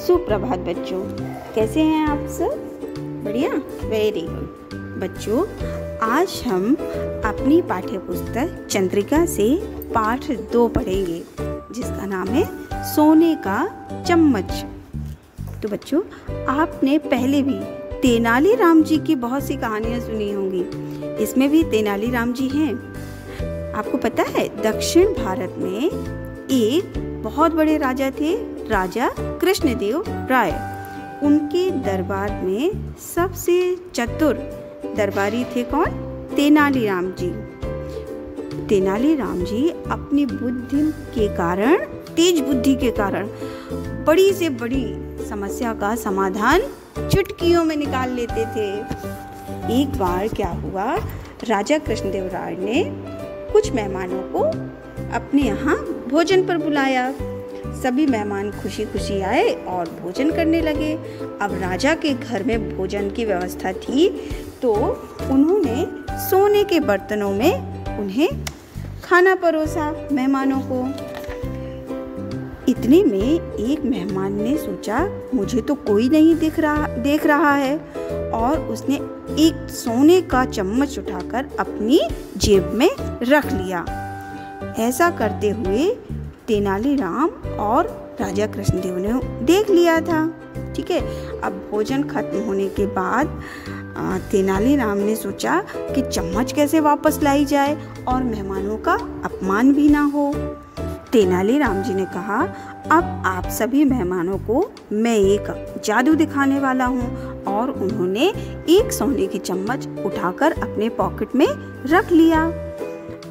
सुप्रभात बच्चों, कैसे हैं आप सब? बढ़िया, वेरी गुड। बच्चों, आज हम अपनी पाठ्य पुस्तक चंद्रिका से पाठ 2 पढ़ेंगे, जिसका नाम है सोने का चम्मच। तो बच्चों, आपने पहले भी तेनालीराम जी की बहुत सी कहानियाँ सुनी होंगी। इसमें भी तेनालीराम जी हैं। आपको पता है, दक्षिण भारत में एक बहुत बड़े राजा थे, राजा कृष्णदेव राय। उनके दरबार में सबसे चतुर दरबारी थे कौन? तेनालीराम जी। तेनालीराम जी अपनी बुद्धि के कारण, तेज बुद्धि के कारण बड़ी से बड़ी समस्या का समाधान चुटकियों में निकाल लेते थे। एक बार क्या हुआ, राजा कृष्णदेव राय ने कुछ मेहमानों को अपने यहाँ भोजन पर बुलाया। सभी मेहमान खुशी खुशी आए और भोजन करने लगे। अब राजा के घर में भोजन की व्यवस्था थी, तो उन्होंने सोने के बर्तनों में उन्हें खाना परोसा मेहमानों को। इतने में एक मेहमान ने सोचा, मुझे तो कोई नहीं देख रहा है, और उसने एक सोने का चम्मच उठाकर अपनी जेब में रख लिया। ऐसा करते हुए तेनालीराम और राजा कृष्णदेव ने देख लिया था। ठीक है, अब भोजन खत्म होने के बाद तेनालीराम ने सोचा कि चम्मच कैसे वापस लाई जाए और मेहमानों का अपमान भी ना हो। तेनालीराम जी ने कहा, अब आप सभी मेहमानों को मैं एक जादू दिखाने वाला हूँ, और उन्होंने एक सोने की चम्मच उठाकर अपने पॉकेट में रख लिया।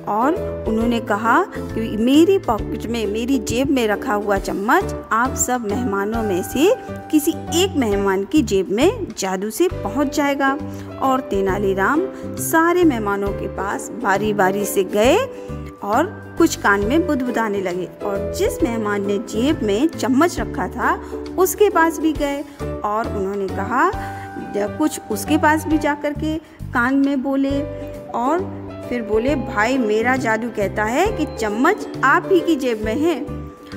और उन्होंने कहा कि मेरी पॉकेट में, मेरी जेब में रखा हुआ चम्मच आप सब मेहमानों में से किसी एक मेहमान की जेब में जादू से पहुंच जाएगा। और तेनालीराम सारे मेहमानों के पास बारी बारी से गए और कुछ कान में बुदबुदाने लगे, और जिस मेहमान ने जेब में चम्मच रखा था उसके पास भी गए और उन्होंने कहा, कुछ उसके पास भी जाकर के कान में बोले, और फिर बोले, भाई मेरा जादू कहता है कि चम्मच आप ही की जेब में है।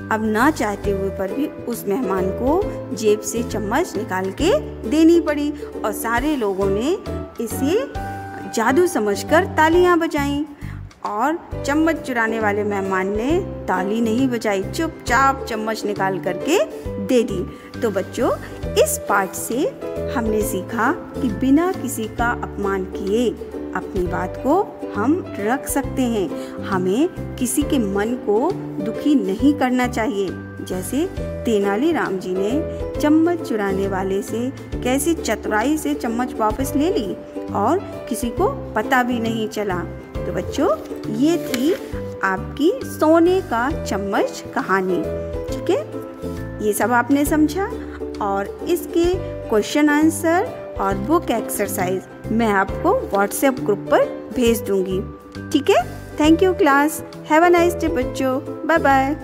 अब ना चाहते हुए पर भी उस मेहमान को जेब से चम्मच निकाल के देनी पड़ी, और सारे लोगों ने इसे जादू समझकर तालियां बजाईं। और चम्मच चुराने वाले मेहमान ने ताली नहीं बजाई, चुपचाप चम्मच निकाल करके दे दी। तो बच्चों, इस पाठ से हमने सीखा कि बिना किसी का अपमान किए अपनी बात को हम रख सकते हैं। हमें किसी के मन को दुखी नहीं करना चाहिए। जैसे तेनालीराम जी ने चम्मच चुराने वाले से कैसे चतुराई से चम्मच वापस ले ली और किसी को पता भी नहीं चला। तो बच्चों, ये थी आपकी सोने का चम्मच कहानी। ठीक है, ये सब आपने समझा, और इसके क्वेश्चन आंसर और बुक एक्सरसाइज मैं आपको व्हाट्सएप ग्रुप पर भेज दूंगी। ठीक है, thank you class, have a nice day बच्चों, बाय बाय।